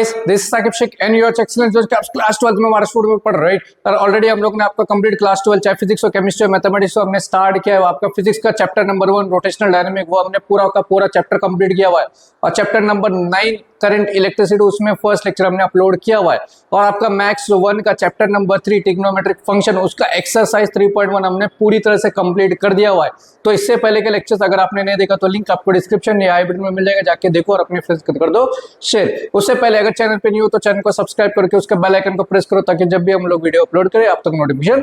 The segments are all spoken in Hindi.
Guys this is Saqib Sheikh and your excellent जो कि आप क्लास 12 में हमारे स्टूडेंट में पढ़ रहे हैं। और ऑलरेडी हम लोग ने आपका कंप्लीट क्लास 12 चाहे फिजिक्स हो केमिस्ट्री हो मैथमेटिक्स हो हमने स्टार्ट किया है। आपका फिजिक्स का चैप्टर नंबर 1 रोटेशनल डायनामिक वो हमने पूरा का पूरा चैप्टर कंप्लीट किया हुआ है। और चैप्टर नंबर 9 करंट इलेक्ट्रिसिटी उसमें फर्स्ट लेक्चर हमने अपलोड किया हुआ है। और आपका मैथ्स 1 का चैप्टर नंबर 3 ट्रिग्नोमेट्रिक फंक्शन उसका एक्सरसाइज 3.1 हमने पूरी तरह से कंप्लीट कर दिया हुआ है। तो इससे पहले के लेक्चर्स अगर आपने नहीं देखा तो लिंक आपको डिस्क्रिप्शन या आई बटन में मिल जाएगा, जाके देखो और अपने फ्रेंड्स को कर दो शेयर। उससे पहले अगर चैनल पे न्यू हो तो चैनल को सब्सक्राइब करके उसके बेल आइकन को प्रेस करो ताकि जब भी हम लोग वीडियो अपलोड करें आप तक नोटिफिकेशन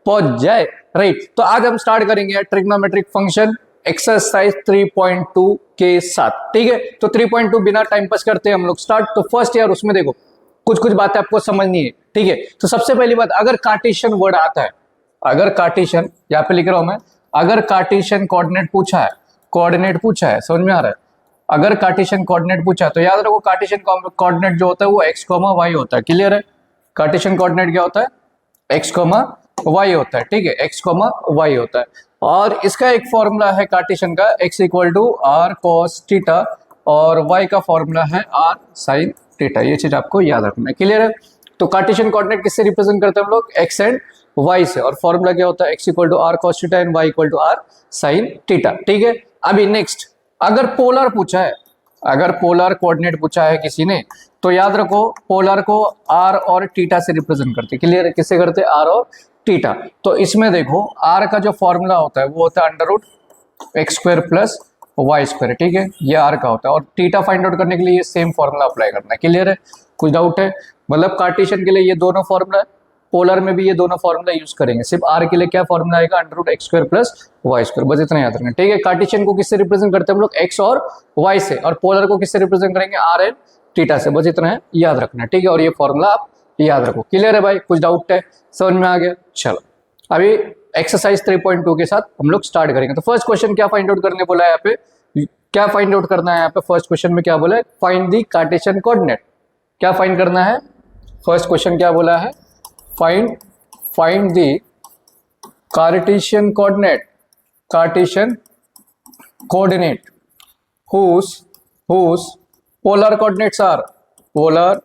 पहुंच जाए। राइट, तो आज हम स्टार्ट करेंगे ट्रिग्नोमेट्रिक फंक्शन एक्सरसाइज 3.2 के साथ। ठीक है, तो 3.2 बिना टाइम पास करते हम लोग स्टार्ट। तो फर्स्ट यार उसमें देखो कुछ बातें आपको समझनी है। ठीक है, तो सबसे पहली बात, अगर कार्टेशियन वर्ड आता है, अगर कार्टेशियन यहाँ पे लिख रहा हूं मैं, अगर कार्टेशियन कोऑर्डिनेट पूछा है, कोऑर्डिनेट पूछा है, समझ में आ रहा है? अगर कार्टेशियन कोऑर्डिनेट पूछा है तो याद रखो कार्टेशियन कोऑर्डिनेट जो होता है वो x, y होता है। क्लियर है? कार्टेशियन कोऑर्डिनेट क्या होता है? x, y होता है। ठीक है, x, y होता है। और इसका एक फॉर्मूला है कार्टेशियन का, x equal to r cos theta और y का फॉर्मूला है r sin थीटा। ये चीज आपको याद रखना है। क्लियर है? तो कार्टेशियन कोऑर्डिनेट किससे रिप्रेजेंट करते हैं हम लोग? x एंड y से। और फॉर्मूला क्या होता है? x equal to r cos theta and y equal to r sin theta. ठीक है, अभी नेक्स्ट, अगर पोलर पूछा है, अगर पोलर कोऑर्डिनेट पूछा है किसी ने, तो याद रखो पोलर को r और थीटा से रिप्रेजेंट करते। क्लियर है? किससे करते? r और थीटा। तो इसमें देखो r का जो फॉर्मूला होता है वो होता है under root x square plus y square. ठीक है, ये r का होता है। और थीटा फाइंड आउट करने के लिए ये सेम फॉर्मूला अप्लाई करना है। क्लियर है? कुछ डाउट है? मतलब कार्टेशियन के लिए ये दोनों फॉर्मूला है, पोलर में भी ये दोनों फॉर्मूला यूज करेंगे। सिर्फ r के लिए क्या फॉर्मूला आएगा? Under root x square plus y square. बस इतना याद रखना। ठीक है, कार्टेशियन को किससे रिप्रेजेंट करते हैं हम लोग? x और y से। और पोलर को किससे रिप्रेजेंट करेंगे? r एंड थीटा से। बस इतना है याद रखना। ठीक है, और ये फॉर्मूला आप याद रखो। क्लियर है भाई? कुछ डाउट है? समझ में आ गया? चलो अभी एक्सरसाइज 3.2 के साथ हम लोग स्टार्ट करेंगे। तो फर्स्ट क्वेश्चन क्या फाइंड आउट करने बोला है यहाँ पे? क्या फाइंड आउट करना है यहाँ पे? फर्स्ट क्वेश्चन में क्या बोला है? Find the Cartesian coordinate. क्या फाइंड करना है? फर्स्ट क्वेश्चन क्या बोला है? Find the Cartesian coordinate, Cartesian coordinate whose polar coordinates are, polar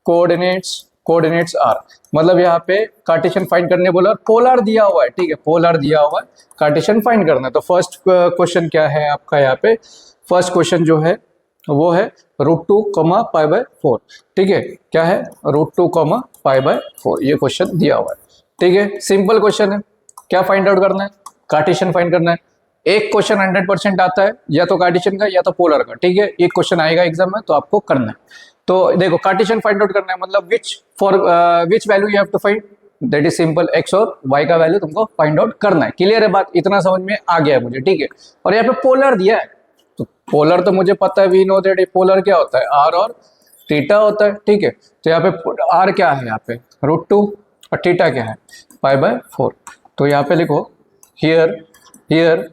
coordinates are। मतलब यहाँ पे कार्टेशियन फाइंड करने बोला, पोलर दिया हुआ है। ठीक है, पोलर दिया हुआ है, कार्टेशियन फाइंड करना है। तो फर्स्ट क्वेश्चन क्या है आपका यहाँ पे? फर्स्ट क्वेश्चन जो है वो है √2, π/4। ठीक है, क्या है? √2, π/4। ये क्वेश्चन दिया हुआ है। ठीक है, सिंपल क्वेश्चन है। क्या फाइंड आउट करना है? कार्टेशियन फाइंड करना है। एक क्वेश्चन 100% आता है, या तो कार्टेशियन का या तो पोलर का। ठीक है, एक क्वेश्चन आएगा एग्जाम में तो आपको करना है। तो देखो कार्टेशियन फाइंड आउट करना है, मतलब which value you have to find, that is simple, x और y का वैल्यू तुमको फाइंड आउट करना है। क्लियर है बात? इतना समझ में आ गया है मुझे। ठीक है, और यहाँ पे पोलर दिया है, तो पोलर तो मुझे पता है, वी नो दैट पोलर क्या होता है? r और थीटा होता है। ठीक है, तो यहाँ पे r क्या है? यहाँ पे √2 और थीटा क्या है? π/4। तो यहाँ पे लिखो हियर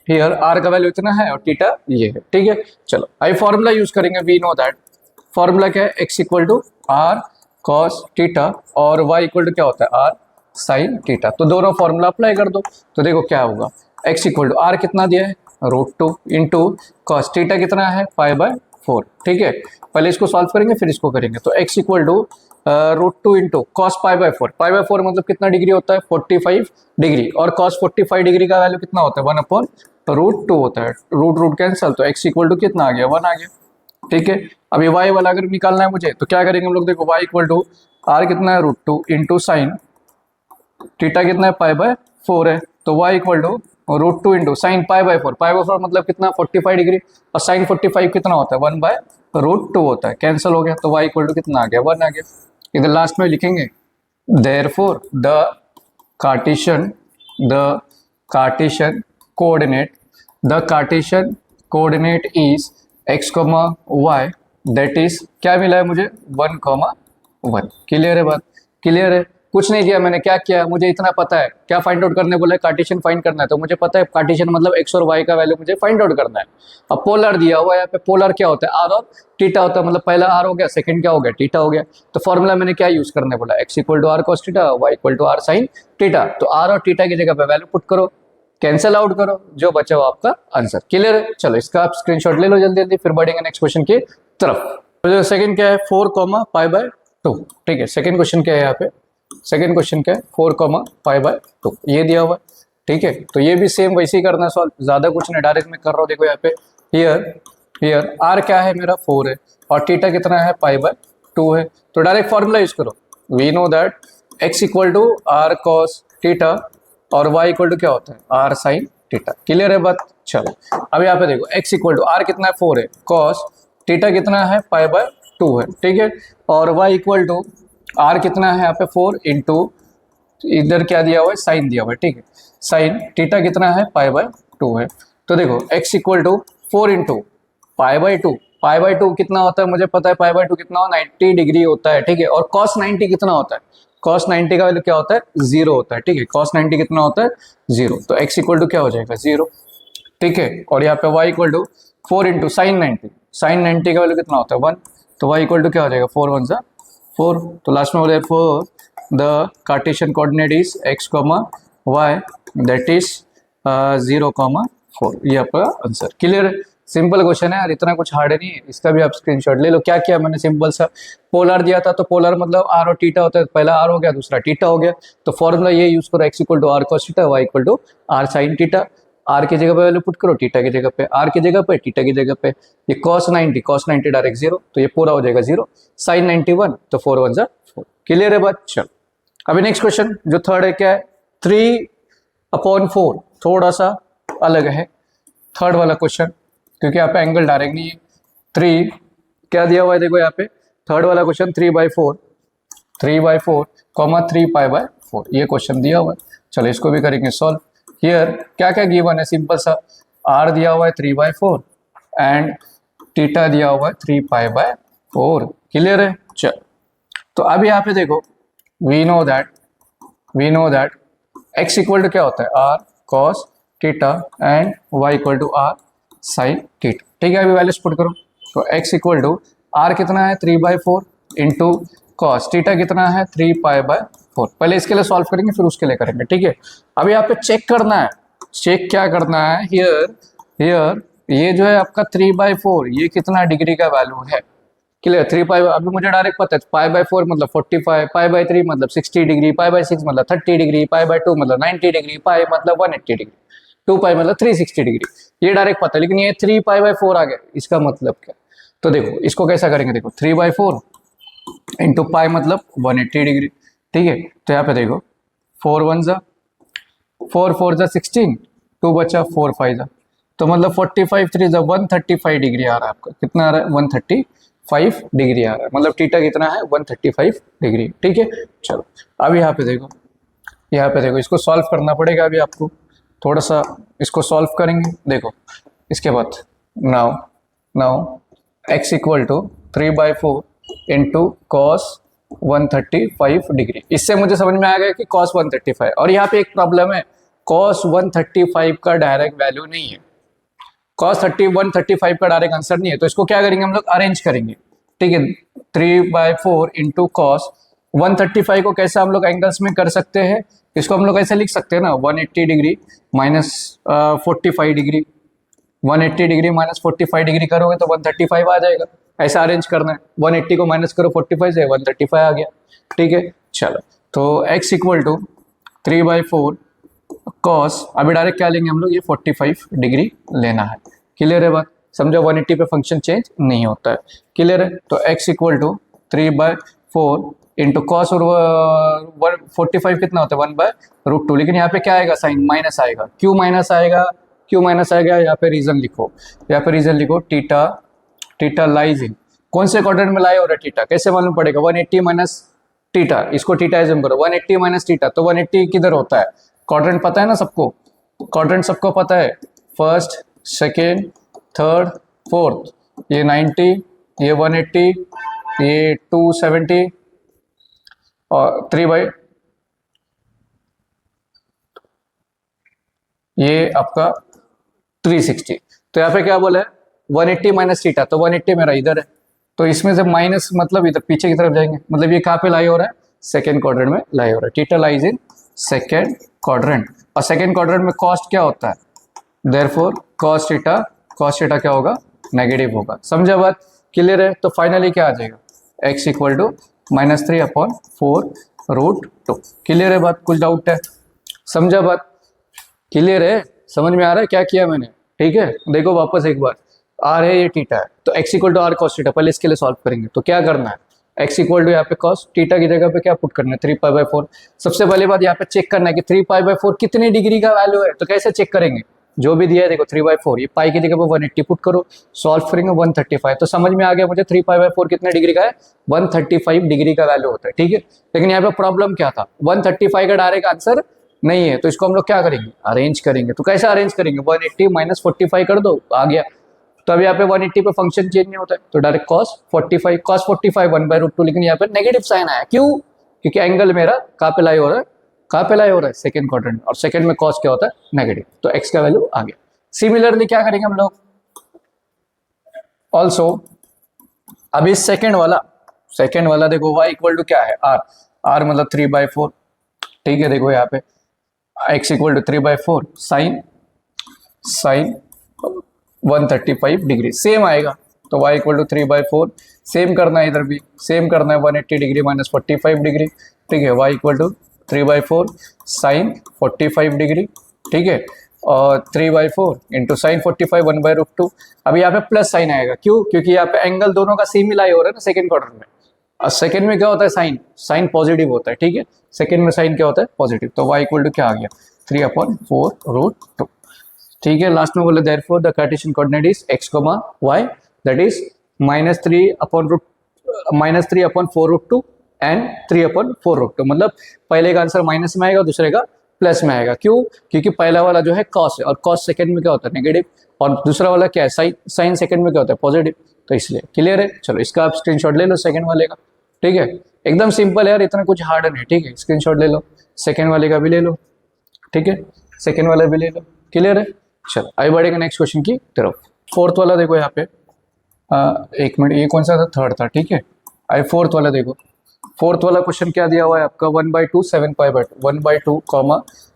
r का वैल्यू इतना है और थीटा ये है। ठीक है, चलो अभी फॉर्मूला यूज करेंगे। वी नो दैट फॉर्मूला क्या है? x equal to r cos theta और y इक्वल टू क्या होता है? r sin theta. तो दोनों फॉर्मूला अप्लाई कर दो। तो देखो क्या होगा? x इक्वल टू r कितना दिया है? √2 इंटू cos थीटा कितना है? π/4। ठीक है, पहले इसको सॉल्व करेंगे फिर इसको करेंगे। तो x equal to √2 into cos π/4। π/4 मतलब कितना डिग्री होता है? 45 डिग्री। और cos 45 डिग्री का वैल्यू कितना होता है? 1/√2 होता है। रूट कैंसल, तो x इक्वल टू कितना आ गया? 1 आ गया। ठीक है, अभी y वाला अगर निकालना है मुझे तो क्या करेंगे हम लोग? देखो y इक्वल टू r कितना है? √2 इंटू साइन थीटा कितना है? π/4 है। तो y equal to √2 into sine π/4। π/4 मतलब कितना? 45 डिग्री। और साइन 45 कितना होता है? 1/√2 होता है। कैंसिल हो गया, तो y इक्वल टू कितना आ गया? 1 आ गया। इधर लास्ट में लिखेंगे therefore the cartesian coordinate is x, y, that is क्या मिला है मुझे? 1, 1। क्लियर है बात? क्लियर है? कुछ नहीं किया मैंने। क्या किया? मुझे इतना पता है। क्या फाइंड आउट करने बोला है? कार्टेशियन फाइंड करना है। तो मुझे पता है कार्टेशियन मतलब x और y का वैल्यू मुझे फाइंड आउट करना है। अब पोलर दिया हुआ है यहाँ पे, पोलर क्या होता है? r और थीटा होता है। मतलब पहला r हो गया, सेकंड क्या हो गया? थीटा हो गया। तो फॉर्मूला मैंने क्या यूज करने बोला? x equal to r cos theta, y equal to r sin theta. तो r और थीटा की जगह पे वैल्यू पुट करो, कैंसिल आउट करो, जो बचा हो आपका आंसर। क्लियर है? चलो इसका आप स्क्रीनशॉट ले लो जल्दी जल्दी, फिर बढ़ेंगे नेक्स्ट क्वेश्चन की तरफ। तो सेकंड क्या है 4 कॉमा पाई बाय 2, ठीक है। सेकंड क्वेश्चन क्या है यहाँ पे, सेकंड क्वेश्चन क्या है 4 कॉमा पाई बाय 2 ये दिया हुआ है, ठीक है। तो ये भी सेम वैसे ही करना है सॉल्व, ज्यादा कुछ नहीं, डायरेक्ट मैं कर रहा हूँ। देखो यहाँ पे हियर आर क्या है मेरा 4 है और थीटा कितना है पाई बाय 2 है। तो डायरेक्ट फॉर्मूला यूज करो, we know that x equal to r cos theta और y इक्वल टू क्या होता है आर साइन थीटा। क्लियर है बात। चलो अब यहाँ पे देखो x इक्वल टू आर कितना है 4 है, कॉस थीटा कितना है पाई बाय 2 है, ठीक है। और y इक्वल टू आर कितना है यहाँ पे 4 इंटू इधर क्या दिया हुआ है साइन दिया हुआ है, ठीक है। साइन थीटा कितना है पाई बाय 2 है। तो देखो x equal to 4 into pi by 2, pi by 2 कितना होता है मुझे पता है, पाई बाय 2 कितना हो 90 डिग्री होता है, ठीक है। और cos 90 कितना होता है, cos 90 का वैल्यू क्या होता है 0 होता है, ठीक है। cos 90 कितना होता है 0, तो x इक्वल टू क्या हो जाएगा 0, ठीक है। और यहाँ पे y equal to 4 into sine 90, sine 90 का वैल्यू कितना होता है 1, तो y इक्वल टू क्या हो जाएगा 4 1 सा 4। तो लास्ट में हो जाएगा 4 the Cartesian coordinate is x comma y that is 0 comma 4, ये आपका आंसर। क्लियर है, सिंपल क्वेश्चन है यार, इतना कुछ हार्ड नहीं है। इसका भी आप स्क्रीनशॉट ले लो। क्या किया मैंने, सिंपल सा पोलर दिया था, तो पोलर मतलब आर और टीटा होता है, पहला आर हो गया दूसरा टीटा हो गया, तो फॉर्मूला ये यूज करो x equal to r cos theta y equal to r sine theta. R की जगह पे वैल्यू पुट करो, टीटा की जगह पे आर की जगह पे टीटा की जगह पे। ये cos 90 डायरेक्ट 0, तो ये पूरा हो जाएगा 0, साइन 91 तो 4 1 जा 4। क्लियर है बात। चलो अभी नेक्स्ट क्वेश्चन जो थर्ड है क्या है 3/4, थोड़ा सा अलग है थर्ड वाला क्वेश्चन, क्योंकि यहाँ पे एंगल डायरेक्ट नहीं है। 3 क्या दिया हुआ है देखो यहाँ पे थर्ड वाला क्वेश्चन 3/4 कॉमा 3 पाई बाय 4 ये क्वेश्चन दिया हुआ है। चलो इसको भी करेंगे सॉल्व। हियर क्या क्या गिवन है, सिंपल सा आर दिया हुआ है 3/4 एंड थीटा दिया हुआ है 3 पाई बाय 4। क्लियर है। चलो तो अब यहाँ पे देखो we know that x equal to क्या होता है r cos theta and y equal to r sine theta, ठीक है। अभी वैल्यूज पुट करो, तो x इक्वल टू आर कितना है 3/4 इंटू कॉस थीटा कितना है 3 पाई बाय 4। पहले इसके लिए सॉल्व करेंगे फिर उसके लिए करेंगे, ठीक है। अब यहाँ पे चेक करना है, चेक क्या करना है हियर ये जो है आपका 3/4 ये कितना डिग्री का वैल्यू है। क्लियर 3 पाई, अभी मुझे डायरेक्ट पता है पाई बाय 4 मतलब 45, पाई बाय 3 मतलब 60 डिग्री, पाई बाय 6 मतलब 30 डिग्री, पाई बाय 2 मतलब 90 डिग्री, पाई मतलब 180 डिग्री, 2 पाई मतलब 360 डिग्री, ये डायरेक्ट पता है। लेकिन ये 3 पाई बाय 4 आ गया, इसका मतलब क्या, तो देखो इसको कैसा करेंगे, देखो 3/4 इंटू पाई मतलब 180 डिग्री, ठीक है। तो यहाँ पे देखो 4 1 जा 4 4 जा 16, 2 बचा 4 5 जा, तो मतलब 45 3 जा 135 डिग्री आ रहा है आपका, कितना आ रहा है 135 डिग्री आ रहा है, मतलब थीटा कितना है 135 डिग्री, ठीक है। चलो अब यहाँ पे देखो इसको सॉल्व करना पड़ेगा अभी आपको, थोड़ा सा इसको सॉल्व करेंगे। देखो इसके बाद now x equal to 3/4 into cos 135 degree, इससे मुझे समझ में आ गया कि cos 135। और यहाँ पे एक प्रॉब्लम है, cos 135 का डायरेक्ट वैल्यू नहीं है, cos 135 का डायरेक्ट आंसर नहीं है, तो इसको क्या करेंगे हम लोग अरेंज करेंगे, ठीक है। 3/4 इंटू कॉस 135 को कैसे हम लोग एंगल्स में कर सकते हैं, इसको हम लोग ऐसे लिख सकते हैं ना 180 degree minus 45 degree, 180 degree minus 45 degree करोगे तो 135 आ जाएगा, ऐसा अरेंज करना है। 180 को माइनस करो 45 से 135 आ गया, ठीक है। चलो तो x इक्वल टू 3/4 कॉस, अभी डायरेक्ट क्या लेंगे हम लोग, ये 45 डिग्री लेना है। क्लियर है बात, समझो 180 पे फंक्शन चेंज नहीं होता है। क्लियर है, तो x equal to 3/4 into cos और 45 कितना होता है 1/√2, लेकिन यहाँ पे क्या आएगा साइन माइनस आएगा, क्यों माइनस आएगा यहाँ पे रीजन लिखो, थीटा लाइज इन, कौन से क्वाड्रेंट में लाए हो रहा है थीटा, कैसे मालूम पड़ेगा 180 माइनस थीटा, इसको थीटा एज्यूम करो 180 माइनस थीटा, तो 180 किधर होता है, क्वाड्रेंट पता है ना सबको, क्वाड्रेंट सबको पता है, फर्स्ट सेकेंड थर्ड फोर्थ, ये 90 ये 180 ये 270 और 3 ये आपका 360। तो यहाँ पे क्या बोला है 180 माइनस थीटा, तो 180 मेरा इधर है, तो इसमें से माइनस मतलब इधर पीछे की तरफ जाएंगे, मतलब ये कहाँ पे लाई हो रहा है सेकेंड क्वाड्रेंट में लाई हो रहा है, theta lies in second quadrant. और सेकेंड क्वाड्रेंट में कॉस्ट क्या होता है, देयरफॉर कॉस थीटा क्या होगा नेगेटिव होगा, समझा बात। क्लियर है? तो फाइनली क्या आ जाएगा, x इक्वल टू -3/4 √2। क्लियर है बात? कुछ डाउट है? समझा बात? क्लियर है? समझ में आ रहा है क्या किया मैंने? ठीक है, देखो वापस एक बार, r है, ये थीटा है, तो x equal to r cos theta, पहले इसके लिए सॉल्व करेंगे। तो क्या करना है, x इक्वल टू यहाँ पे cos थीटा की जगह पे क्या पुट करना है, 3π/4। सबसे पहली बात यहाँ पे चेक करना है कि 3π/4 कितनी डिग्री का वैल्यू है। तो कैसे चेक करेंगे, जो भी दिया है देखो 3/4, ये पाई की जगह पे 180 पुट करो, सॉल्व करेंगे 135। तो समझ में आ गया मुझे 3π/4 कितने डिग्री का है, 135 डिग्री का वैल्यू होता है। ठीक है, लेकिन यहाँ पे प्रॉब्लम क्या था, 135 का डायरेक्ट आंसर नहीं है, तो इसको हम लोग क्या करेंगे, अरेंज करेंगे। तो कैसे अरेंज करेंगे, 180 - 45 कर दो, आ गया। तो अब यहाँ पे 180 पे फंक्शन चेंज नहीं होता है, तो डायरेक्ट cos 45 1/√2, लेकिन यहाँ पे नेगेटिव साइन आया, क्यों? क्योंकि एंगल मेरा कहाँ पे लाई हो रहा है, कहाँ पे लाई हो रहा है, सेकंड क्वाड्रेंट, और सेकंड में cos क्या होता है, नेगेटिव, तो x का वैल्यू आ गया। सिमिलरली क्या करेंगे हम लोग, ऑल्सो अभी सेकंड वाला देखो, y इक्वल टू क्या है, r मतलब 3/4। ठीक है, देखो यहाँ पे x equal to 3/4 sine 135 degree, same आएगा। तो y इक्वल टू 3/4, सेम करना है, इधर भी सेम करना है, 180 डिग्री - 45 डिग्री। ठीक है, y equal to 3/4 sine 45 degree. ठीक है, और 3/4 इंटू साइन 45 1/√2। अब यहाँ पे प्लस साइन आएगा, क्यों? क्योंकि यहाँ पे एंगल दोनों का सेम ही लाई हो रहा है ना सेकंड क्वाड्रेंट में, और सेकंड में क्या होता है, साइन पॉजिटिव होता है। ठीक है, सेकंड में साइन क्या होता है, पॉजिटिव। तो y इक्वल टू क्या आ गया, 3/4√2। ठीक है, लास्ट में बोले therefore the Cartesian coordinate is x, y, that is -3/4√2 and 3/4√2। मतलब पहले का आंसर माइनस में आएगा, दूसरे का प्लस में आएगा। क्यों? क्योंकि पहला वाला जो है cos है, और cos सेकंड में क्या होता है, नेगेटिव, और दूसरा वाला क्या है, साइन सेकंड में क्या होता है, पॉजिटिव। तो इसलिए क्लियर है। चलो इसका आप स्क्रीनशॉट ले लो सेकंड वाले का। ठीक है, एकदम सिंपल है यार, इतना कुछ हार्ड नहीं। ठीक है, स्क्रीनशॉट ले लो, सेकंड वाले का भी ले लो। ठीक है, सेकंड वाला भी ले लो। क्लियर है। चलो आगे बढ़ेगा नेक्स्ट क्वेश्चन की तरफ। फोर्थ वाला देखो यहाँ पे, एक मिनट, ये कौन सा था, थर्ड था। ठीक है, आगे फोर्थ वाला देखो। फोर्थ वाला क्वेश्चन क्या दिया हुआ है आपका, 1/2 7π/2, 1/2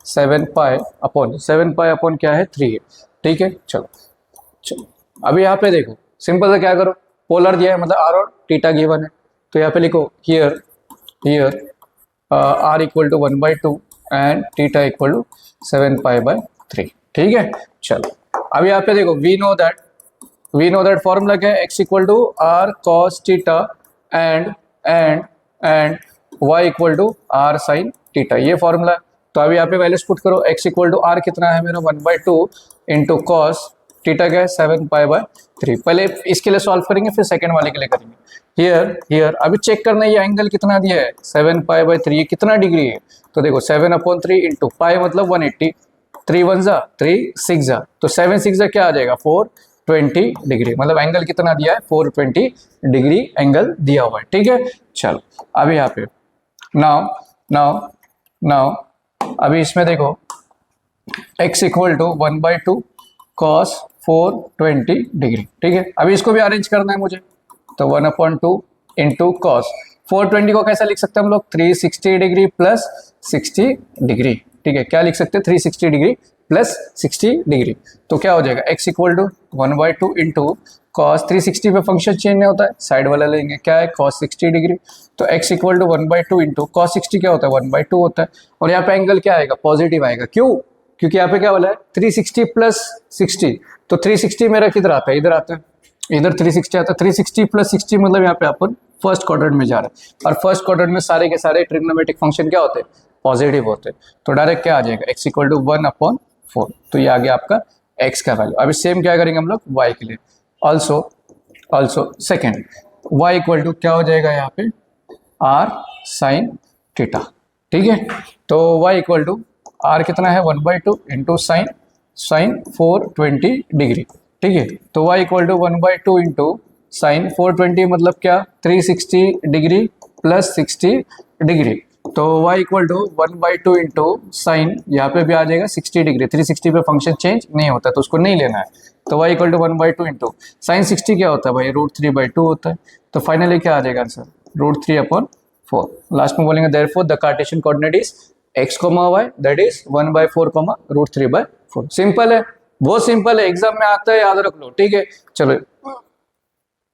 7π/7 क्या है, 3 है। ठीक है, चलो अभी यहाँ पे देखो, सिंपल सा क्या करो, पोलर दिया है, मतलब r और थीटा गिवन है, तो यहाँ पे लिखो here r equal to 1/2 and theta equal to 7π/3। ठीक है, चलो अब यहाँ पे देखो, वी नो दैट फॉर्मूला क्या है, x equal to r cos theta and y equal to r sin theta, ये फॉर्मूला। तो अभी यहाँ पे वैल्यूज पुट करो, x इक्वल टू r कितना है मेरा, 1/2 इंटू कॉस थीटा क्या है, 7π/3। पहले इसके लिए सॉल्व करेंगे, फिर सेकंड वाले के लिए करेंगे। हियर अभी चेक करना है, ये एंगल कितना दिया है, 7π/3, ये कितना डिग्री है। तो देखो 7/3 इंटू पाई मतलब 180, 3 1 जा 3 6 जा, तो 7 6 जा क्या आ जाएगा, 420 डिग्री। मतलब एंगल कितना दिया है, 420 डिग्री एंगल दिया हुआ है। ठीक है, चलो अभी यहाँ पे नाउ अभी इसमें देखो, x equal to 1/2 cos 420 degree. ठीक है, अभी इसको भी अरेंज करना है मुझे, तो 1/2 इंटू कॉस 420 को कैसा लिख सकते हैं हम लोग, 360 डिग्री प्लस 60 डिग्री। ठीक है, क्या लिख सकते हैं, 360 डिग्री प्लस 60 डिग्री। तो क्या हो जाएगा, x equal to 1/2 into cos 360 पे फंक्शन चेंज नहीं होता है, साइड वाला लेंगे, क्या है cos 60 डिग्री। तो x equal to 1/2 into cos 60 क्या होता है, 1/2 होता है, और यहाँ पे एंगल क्या आएगा, पॉजिटिव आएगा। क्यों? क्योंकि यहाँ पे क्या बोला है, 360 प्लस 60, तो 360 मेरा किधर आता है, इधर आता है, इधर 360 आता है, 360 प्लस 60 मतलब यहाँ पे अपन फर्स्ट क्वाड्रेंट में जा रहे हैं, और फर्स्ट क्वाड्रेंट में सारे के सारे ट्रिग्नोमेट्रिक फंक्शन क्या होते हैं, पॉजिटिव होते हैं। तो डायरेक्ट क्या आ जाएगा, x इक्वल टू 1/4, तो ये आ गया आपका x का वैल्यू। अभी सेम क्या करेंगे हम लोग y के लिए, also second y equal to क्या हो जाएगा यहाँ पे, r sin थीटा। ठीक है, तो y इक्वल टू r कितना है, 1/2 इंटू साइन 420 डिग्री। ठीक है, तो y equal to 1/2 into sine 420 मतलब क्या, 360 डिग्री प्लस 60 डिग्री। तो y equal to 1/2 into sine, यहाँ पे भी आ जाएगा 60 डिग्री, 360 पे फंक्शन चेंज नहीं होता तो उसको नहीं लेना है। तो y equal to 1/2 into sine 60 क्या होता है भाई, √3/2 होता है। तो फाइनली क्या आ जाएगा आंसर, √3/4। लास्ट में बोलेंगे therefore the Cartesian coordinate is x, y, that is 1/4, √3/4। Simple है, बहुत सिंपल है, एग्जाम में आता है, याद रख लो। ठीक है, चलो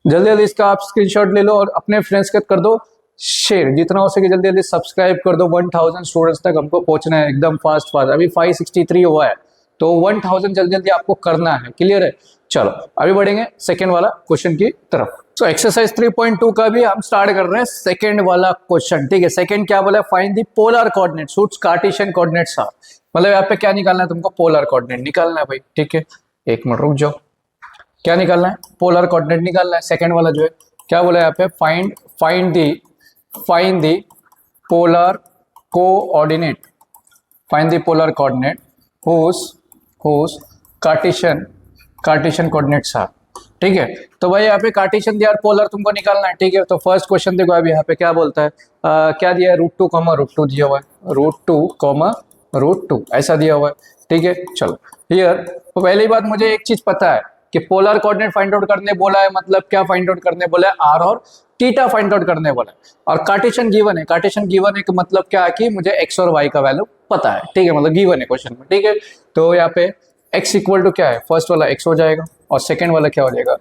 जल्दी जल्दी इसका आप स्क्रीनशॉट ले लो और अपने फ्रेंड्स के साथ कर दो शेयर, जितना हो सके जल्दी जल्दी सब्सक्राइब कर दो। 1000 स्टूडेंट्स तक हमको पहुंचना है एकदम फास्ट फास्ट। अभी 563 हुआ है, तो 1000 जल्दी जल्दी आपको करना है। क्लियर है? चलो अभी बढ़ेंगे सेकेंड वाला क्वेश्चन की तरफ। तो एक्सरसाइज 3.2 का भी हम स्टार्ट कर रहे हैं सेकेंड वाला क्वेश्चन। ठीक है, सेकेंड क्या बोला? फाइंड द पोलर कोऑर्डिनेट सूट्स कार्टेशियन कोऑर्डिनेट्स आर। मतलब यहाँ पे क्या निकालना है तुमको? पोलर कोऑर्डिनेट निकालना है भाई। ठीक है, एक मिनट रुक जाओ। क्या निकालना है? पोलर कोऑर्डिनेट निकालना है। सेकेंड वाला जो है क्या बोला यहाँ पे? Find the polar coordinate, find the polar coordinate whose Cartesian coordinates are. ठीक है, तो भाई यहाँ पे कार्टेशियन दिया और पोलर तुमको निकालना है। ठीक है, तो फर्स्ट क्वेश्चन देखो अभी यहाँ पे क्या बोलता है, क्या दिया है? √2, √2 दिया हुआ है, √2, √2 ऐसा दिया हुआ है। ठीक है, चलो हियर तो पहली बात मुझे एक चीज पता है कि पोलर कोऑर्डिनेट फाइंड आउट करने बोला है, मतलब क्या फाइंड आउट करने बोला है? आर और थीटा फाइंड आउट करने बोला है। और कार्टेशियन गिवन है, कार्टेशियन गिवन है कि मतलब क्या है कि मुझे एक्स और वाई का वैल्यू पता है। ठीक है, मतलब गिवन है क्वेश्चन में। ठीक है, तो यहाँ पे x इक्वल टू क्या है? फर्स्ट वाला x हो जाएगा और सेकेंड वाला क्या हो जाएगा?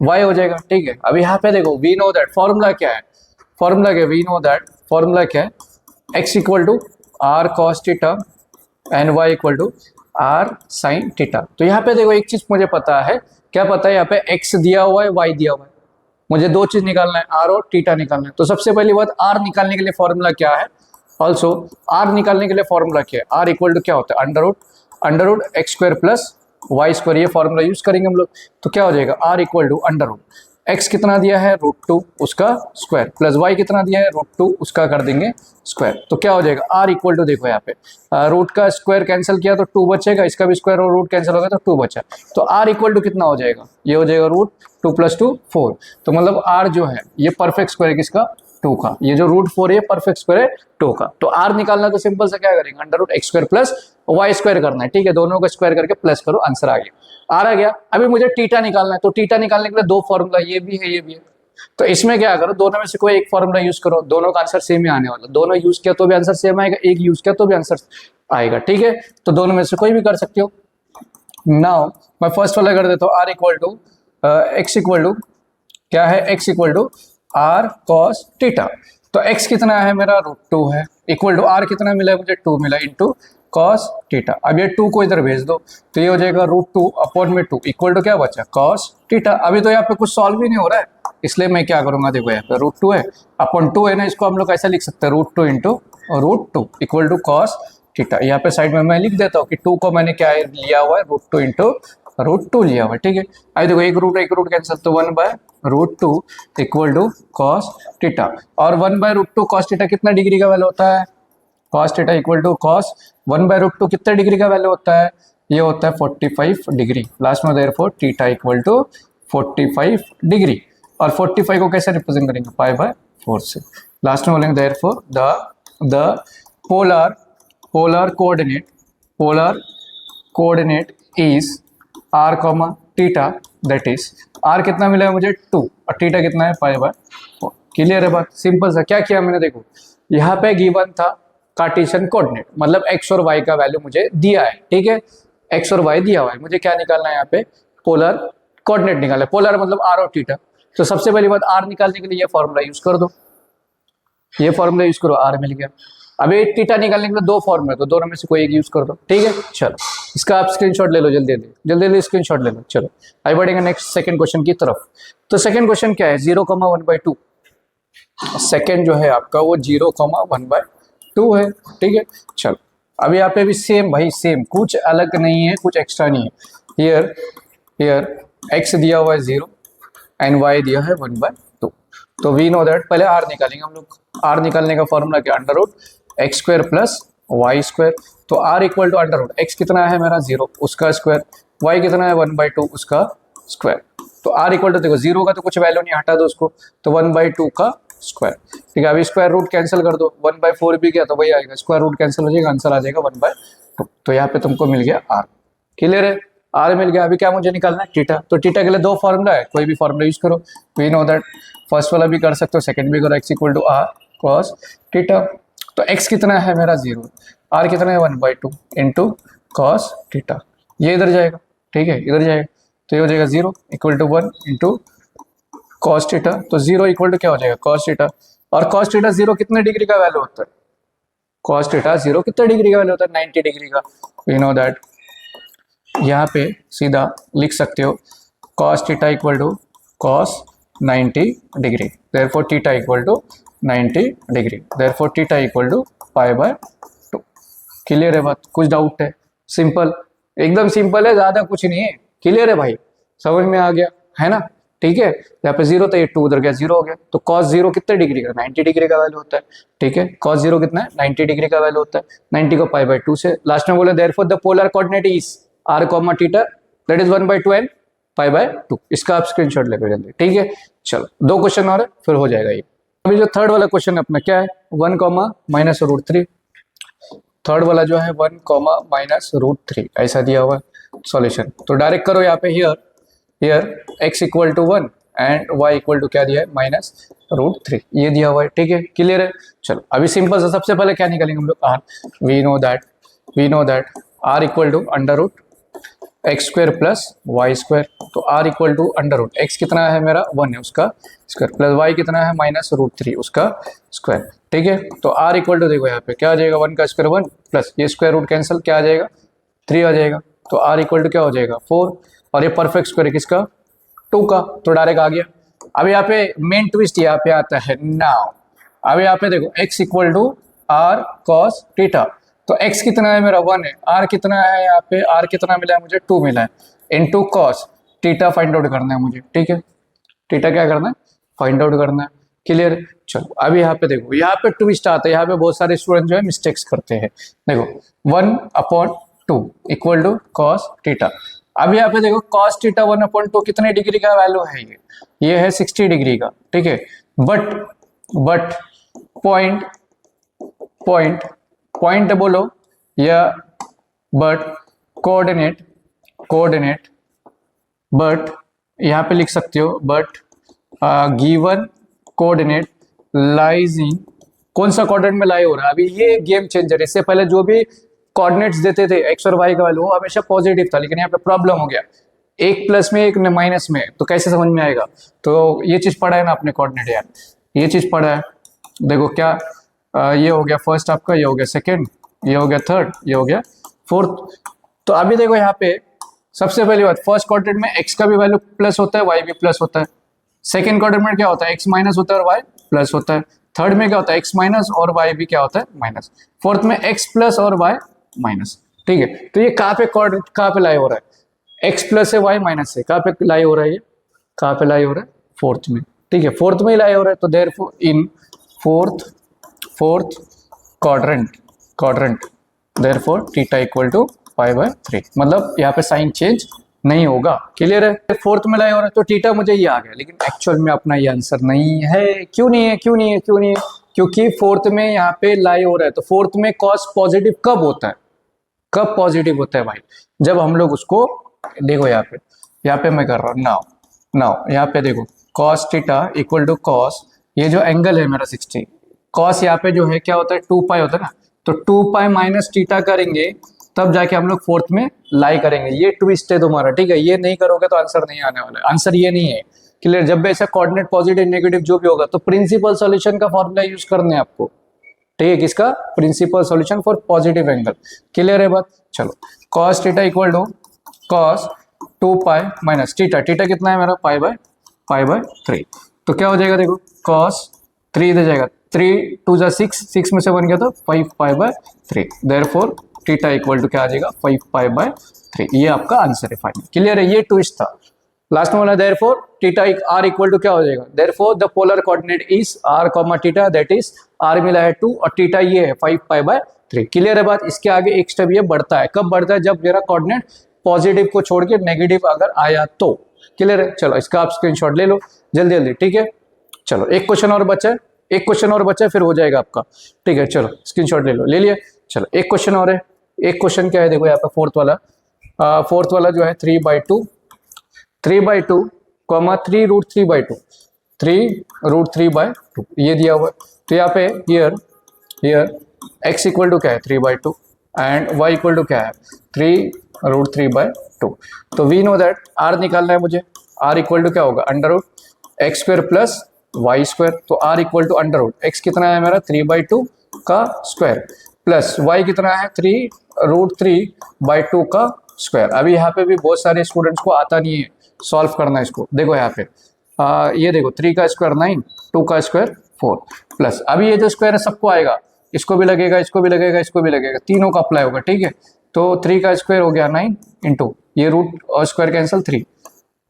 y हो जाएगा। ठीक है, अभी यहाँ पे देखो वी नो दैट फॉर्मूला क्या है? फॉर्मूला क्या? वी नो दैट फॉर्मूला क्या है? x equal to r cos theta and y equal to r sine theta. तो यहाँ पे देखो एक चीज मुझे पता है, क्या पता है? यहाँ पे x दिया हुआ है, y दिया हुआ है, मुझे दो चीज निकालना है, आर और थीटा निकालना है। तो सबसे पहली बात आर निकालने के लिए फॉर्मूला क्या है? ऑल्सो आर निकालने के लिए फॉर्मूला क्या है? आर इक्वल टू क्या होता है? Under root x square plus y square, ये फॉर्मूला यूज करेंगे हम लोग। तो क्या हो जाएगा? R equal to under root x कितना दिया है? √2 उसका स्क्वायर प्लस वाई कितना दिया है? √2 उसका कर देंगे स्क्वायर। तो क्या हो जाएगा? आर इक्वल टू देखो यहाँ पे रूट का स्क्वायर कैंसिल किया तो 2 बचेगा, इसका भी स्क्वायर और रूट कैंसिल हो गया तो 2 बचा। तो आर इक्वल टू कितना हो जाएगा? ये हो जाएगा √2 + 2 4। तो मतलब आर जो है ये परफेक्ट स्क्वायर है किसका? 2 का। ये जो √4 है परफेक्ट स्क्वायर है 2 का। तो आर निकालना तो सिंपल से क्या करेंगे? Under root x square plus y square करना है। ठीक है, दोनों का स्क्वायर करके प्लस करो, आंसर आ गया। आर आ गया। अभी मुझे थीटा निकालना है, तो थीटा निकालने के लिए दो फॉर्मूला, ये भी है ये भी है। तो इसमें क्या करो? दोनों में से कोई एक फॉर्मूला यूज करो, दोनों का आंसर सेम ही आने वाला। दोनों यूज किया तो भी आंसर सेम आएगा, एक यूज किया तो भी आंसर आएगा। ठीक है, तो दोनों में से कोई भी कर सकते हो। नाउ मैं फर्स्ट वाला कर देता हूँ, r equal to x equal to क्या है? X equal to r cos theta. तो x कितना है मेरा? √2 है, इक्वल टू आर कितना मिला है मुझे? 2 मिला इंटू कॉस थीटा। अब ये 2 को इधर भेज दो तो ये हो जाएगा √2 अपॉन में 2 इक्वल टू क्या बचा? Cos theta. अभी तो यहाँ पे कुछ सॉल्व ही नहीं हो रहा है, इसलिए मैं क्या करूंगा? देखो यहाँ पे √2 है अपॉन 2 है ना, इसको हम लोग ऐसा लिख सकते हैं √2 into √2 equal to cos theta. यहाँ पे साइड में मैं लिख देता हूँ कि 2 को मैंने क्या लिया हुआ है? √2 इंटू √2 लिया हुआ है। ठीक है, अभी देखो एक रूट कैंसिल, तो 1/√2 इक्वल टू कॉस थीटा। और 1/√2 कॉस थीटा कितना डिग्री का वैल्यू होता है? Cos theta equal to cos 1/√2 कितने डिग्री का वैल्यू होता है? ये होता है 45 डिग्री। लास्ट में therefore theta equal to 45 degree. और 45 को कैसे रिप्रेजेंट करेंगे? π/4 से। लास्ट में बोलेंगे therefore the polar coordinate is r comma theta, that is r कितना मिला है मुझे? 2 और थीटा कितना है? π/4। क्लियर है बात? सिंपल सा। क्या किया मैंने? देखो यहाँ पे गिवन था कार्टेशियन कोऑर्डिनेट, मतलब एक्स और वाई का वैल्यू मुझे दिया है। ठीक है, एक्स और वाई दिया हुआ है, मुझे क्या निकालना है? यहाँ पे पोलर कोऑर्डिनेट निकालना है। पोलर मतलब आर और थीटा। तो सबसे पहली बात आर निकालने के लिए ये फॉर्मूला यूज कर दो, ये फॉर्मूला यूज करो, आर मिल गया। अभी थीटा निकालने के लिए दो फॉर्मूला, तो दोनों में से कोई एक यूज कर दो। ठीक है, चलो इसका आप स्क्रीनशॉट ले लो, जल्दी जल्दी स्क्रीनशॉट ले लो। चलो आगे बढ़ेंगे नेक्स्ट सेकंड क्वेश्चन की तरफ। तो सेकंड क्वेश्चन क्या है? 0,1/2। सेकंड जो है आपका वो 0,1/2 है। ठीक है, चलो अभी यहाँ पे भी सेम भाई, सेम, कुछ अलग नहीं है, कुछ एक्स्ट्रा नहीं है। हियर एक्स दिया हुआ है 0 एंड वाई दिया है 1/2। तो वी नो दैट, पहले आर निकालेंगे हम लोग। आर निकालने का फॉर्मूला क्या? Under root x square plus y square. तो r equal to under root x कितना है मेरा? 0 उसका स्क्वायर, वाई कितना है? 1/2 उसका स्क्वायर। तो आर इक्वल टू देखो 0 का तो कुछ वैल्यू नहीं, हटा दो उसको, तो 1/2 का स्क्वायर। ठीक है, अभी स्क्वायर रूट कैंसिल कर दो, 1/4 भी गया तो वही आएगा, स्क्वायर रूट कैंसिल हो जाएगा, आंसर आ जाएगा 1/2। तो यहाँ पे तुमको मिल गया आर। क्लियर है? आर मिल गया। अभी क्या मुझे निकालना है? थीटा। तो थीटा के लिए दो फॉर्मूला है, कोई भी फॉर्मूला यूज करो। वी नो दैट फर्स्ट वाला भी कर सकते हो, सेकंड भी करो, x equal to r cos theta. तो एक्स कितना है मेरा? 0, आर कितना है? 1/2 इंटू कॉस थीटा। ये इधर जाएगा, ठीक है, इधर जाएगा, तो ये हो जाएगा 0 equal to 1 into cos theta, तो जीरो इक्वल टू क्या हो जाएगा कॉस थीटा, और कॉस थीटा जीरो कितने डिग्री का वैल्यू होता है, कॉस थीटा जीरो कितने डिग्री का वैल्यू होता है 90 डिग्री का, यू नो दैट यहाँ पे सीधा लिख सकते हो cos theta equal to cos 90 degree, therefore theta equal to 90 degree, therefore theta equal to pi by 2। Clear है बात, कुछ डाउट है? सिंपल, एकदम सिंपल है, ज्यादा कुछ नहीं है। क्लियर है भाई, समझ में आ गया है ना? ठीक है, यहाँ पे जीरो था, ये 2 उधर गया, जीरो हो गया, तो कॉस जीरो कितने डिग्री का 90 डिग्री का वैल्यू होता है। ठीक है, कॉस जीरो कितना है 90 डिग्री का वैल्यू होता है, 90 को पाई बाय 2 से लास्ट में बोले therefore the polar coordinate is r comma theta that is 1/2 and pi by 2। इसका आप स्क्रीनशॉट लेकर जल्दी। ठीक है, चलो 2 क्वेश्चन और है फिर हो जाएगा ये। अभी जो थर्ड वाला क्वेश्चन है अपना क्या है, 1 कॉमा माइनस रूट 3, थर्ड वाला जो है 1 कॉमा माइनस रूट 3 ऐसा दिया हुआ है सॉल्यूशन। तो डायरेक्ट करो यहाँ पे, here x equal to 1 and y equal to क्या दिया है माइनस रूट 3, ये दिया हुआ है। ठीक है, क्लियर है? चलो अभी सिंपल सा सबसे पहले क्या निकालेंगे हम लोग, r, we know that r equal to under root x square plus y square, तो r equal to under root x कितना है मेरा 1 है उसका स्क्वायर, प्लस y कितना है माइनस रूट 3 उसका स्क्वायर। ठीक है, तो r इक्वल टू देखो यहाँ पे क्या आ जाएगा 1 का स्क्वायर 1 प्लस ये स्क्वायर रूट कैंसिल, क्या आ जाएगा 3 आ जाएगा, तो r इक्वल टू क्या हो जाएगा 4, और ये परफेक्ट स्क्वायर किसका 2 का, तो डायरेक्ट आ गया। अब यहाँ पे मेन ट्विस्ट यहाँ पे आता है नाउ, अब यहाँ पे देखो x equal to r cos थीटा, तो x कितना है मेरा 1 है, r कितना है यहाँ पे, r कितना मिला है मुझे 2 मिला है, into cos theta find out करना है मुझे। ठीक है, थीटा क्या करना है फाइंड आउट करना है। क्लियर? चलो अब यहाँ पे देखो, यहाँ पे ट्विस्ट आता है, यहाँ पे बहुत सारे स्टूडेंट जो है मिस्टेक्स करते हैं। देखो 1/2 इक्वल टू cos थीटा, अब यहाँ पे देखो cos थीटा 1/2 कितने डिग्री का वैल्यू है, ये है 60 डिग्री का। ठीक है, बट पॉइंट बोलो या बट कोऑर्डिनेट बट यहाँ पे लिख सकते हो, but given coordinate lies in, कौन सा कोऑर्डिनेट में लाई हो रहा है, अभी ये गेम चेंजर। इससे पहले जो भी कोऑर्डिनेट्स देते थे एक्स और वाई का वैल्यू वो हमेशा पॉजिटिव था, लेकिन यहाँ पे प्रॉब्लम हो गया, एक प्लस में एक माइनस में, तो कैसे समझ में आएगा? तो ये चीज पढ़ा है ना आपने कोऑर्डिनेट यार, ये चीज पढ़ा है। देखो क्या ये हो गया फर्स्ट आपका, ये हो गया सेकेंड, ये हो गया थर्ड, ये हो गया फोर्थ। तो अभी देखो यहाँ पे सबसे पहली बात, फर्स्ट क्वाड्रेंट में x का भी वैल्यू प्लस होता है, y भी प्लस होता है। सेकंड क्वाड्रेंट में क्या होता है, x माइनस होता है और y प्लस होता है। थर्ड में क्या होता है, x माइनस और y भी क्या होता है माइनस। फोर्थ में x प्लस और y माइनस। ठीक है, तो ये कहाँ पे लाई हो रहा है, x प्लस है y माइनस है, कहाँ पे लाई हो रहा है, ये कहाँ पे लाई हो रहा है फोर्थ में। ठीक है, फोर्थ में ही लाई हो रहा है, तो therefore in fourth quadrant therefore theta equal to π/3, मतलब यहाँ पे साइन चेंज नहीं होगा। क्लियर है? फोर्थ में लाई हो रहा है तो थीटा मुझे ये आ गया, लेकिन एक्चुअल में अपना ये आंसर नहीं है। क्यों नहीं है? क्योंकि फोर्थ में यहाँ पे लाई हो रहा है, तो फोर्थ में कॉस पॉजिटिव कब होता है, कब पॉजिटिव होता है भाई, जब हम लोग उसको देखो यहाँ पे मैं कर रहा हूँ नाउ यहाँ पे देखो cos theta equal to cos, ये जो एंगल है मेरा 60, कॉस यहाँ पे जो है क्या होता है 2π होता है ना, तो 2π माइनस थीटा करेंगे तब जाके हम लोग फोर्थ में लाई करेंगे। ये ट्विस्ट है तुम्हारा। ठीक है, ये नहीं करोगे तो आंसर नहीं आने वाला है, आंसर ये नहीं है। क्लियर? जब भी ऐसा कोऑर्डिनेट पॉजिटिव नेगेटिव जो भी होगा तो प्रिंसिपल सॉल्यूशन का फॉर्मूला यूज करना है आपको। ठीक है, किसका? Principal solution for positive angle. Clear है बात? चलो cos theta equal to cos 2π minus theta कितना है मेरा π/3, तो क्या हो जाएगा देखो कॉस 3 इधर जाएगा, 3 2 जा 6 में से 1 गया तो 5π/3, देयरफॉर थीटा इक्वल टू क्या आ जाएगा 5π/3। ये आपका आंसर है फाइनल। क्लियर है? ये ट्विस्ट था लास्ट में वाला। Therefore theta r equal to क्या हो जाएगा, therefore the polar coordinate is r comma theta, that is r मिला है 2 और थीटा ये है 5π/3। क्लियर है बात? इसके आगे एक स्टेप ये बढ़ता है, कब बढ़ता है, जब मेरा कोऑर्डिनेट पॉजिटिव को छोड़ के नेगेटिव अगर आया तो। क्लियर है? चलो इसका आप स्क्रीनशॉट ले लो जल्दी। ठीक है, चलो एक क्वेश्चन और बचा है, फिर हो जाएगा आपका। ठीक है, चलो स्क्रीनशॉट ले लिए। चलो एक क्वेश्चन और है, एक क्वेश्चन क्या है देखो यहाँ पे फोर्थ वाला जो है 3/2 कॉमा 3√3/2 ये दिया हुआ है। तो यहाँ पे हियर x इक्वल टू क्या है 3/2 एंड y इक्वल टू क्या है 3√3/2। तो वी नो दैट r निकालना है मुझे, r इक्वल टू क्या होगा under root x square plus y square, तो r equal to under root x कितना है मेरा 3/2 का स्क्वायर प्लस वाई कितना है 3√3/2 का स्क्वायर। अभी यहाँ पे भी बहुत सारे स्टूडेंट्स को आता नहीं है सॉल्व करना इसको। देखो यहाँ पे ये देखो 3 का स्क्वायर 9, 2 का स्क्वायर 4 प्लस अभी ये जो स्क्वायर है सबको आएगा, इसको भी लगेगा, इसको भी लगेगा, इसको भी लगेगा, तीनों का अप्लाई होगा। ठीक है, तो 3 का स्क्वायर हो गया 9 इंटू ये रूट और स्क्वायर कैंसिल 3,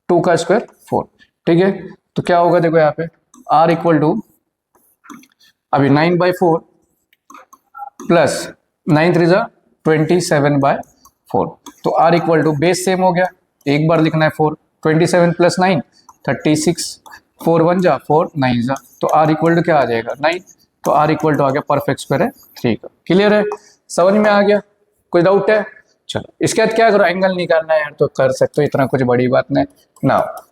2 का स्क्वायर 4। ठीक है, तो क्या होगा देखो यहाँ पे आर इक्वल टू अभी 9/4 प्लस 9 3 27/4, तो r equal to base same हो गया, एक बार लिखना है 4, 27 प्लस 9 36, 4 1 जा 4 9 जा, तो आर इक्वल टू क्या आ जाएगा 9, तो आर इक्वल टू आ गया परफेक्ट स्क्वायर है 3 का। क्लियर है, समझ में आ गया, कोई डाउट है? चलो इसके बाद क्या करो, एंगल निकालना है यार तो कर सकते हो, इतना कुछ बड़ी बात नहीं ना।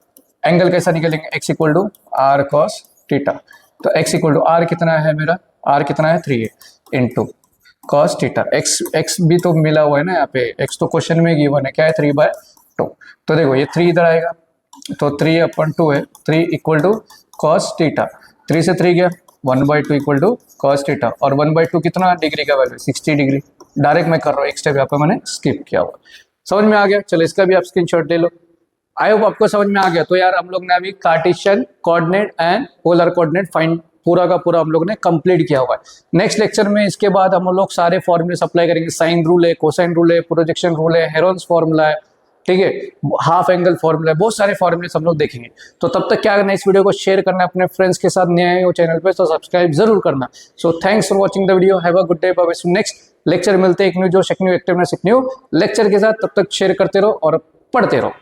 एंगल कैसा निकलेंगे, x equal to r cos theta, तो एक्स इक्वल टू आर कितना है मेरा, आर कितना है 3 है इंटू कॉस थीटा, एक्स भी तो मिला हुआ है ना यहाँ पे, एक्स तो क्वेश्चन में गिवन है, क्या है 3/2, तो देखो ये 3 इधर आएगा तो 3/2 है, 3 इक्वल टू कॉस थीटा, 3 से 3 गया 1/2 इक्वल टू कॉस थीटा, और 1/2 कितना डिग्री का वैल्यू 60 डिग्री। डायरेक्ट मैं कर रहा हूँ, एक स्टेप यहाँ पे मैंने स्किप किया हुआ। समझ में आ गया, चलो इसका भी आप स्क्रीनशॉट ले लो। आई होप आपको समझ में आ गया। तो यार हम लोग ने अभी Cartesian coordinate and polar coordinate find पूरा का पूरा हम लोग ने कंप्लीट किया हुआ है। नेक्स्ट लेक्चर में इसके बाद हम लोग सारे फॉर्मूले अप्लाई करेंगे, साइन रूल है, कोसाइन रूल है, प्रोजेक्शन रूल है, हेरोन्स फॉर्मूला है, ठीक है, हाफ एंगल फॉर्मूला है, बहुत सारे फॉर्मूले हम लोग देखेंगे। तो तब तक क्या करना है, इस वीडियो को शेयर करना है अपने फ्रेंड्स के साथ, नए आए हो चैनल पे तो सब्सक्राइब जरूर करना। So thanks for watching the video, have a good day, bye bye. Next lecture मिलते हैं एक न्यू जोश, एक न्यू एक्टिवनेस, एक न्यू लेक्चर के साथ, तब तक शेयर करते रहो और पढ़ते रहो।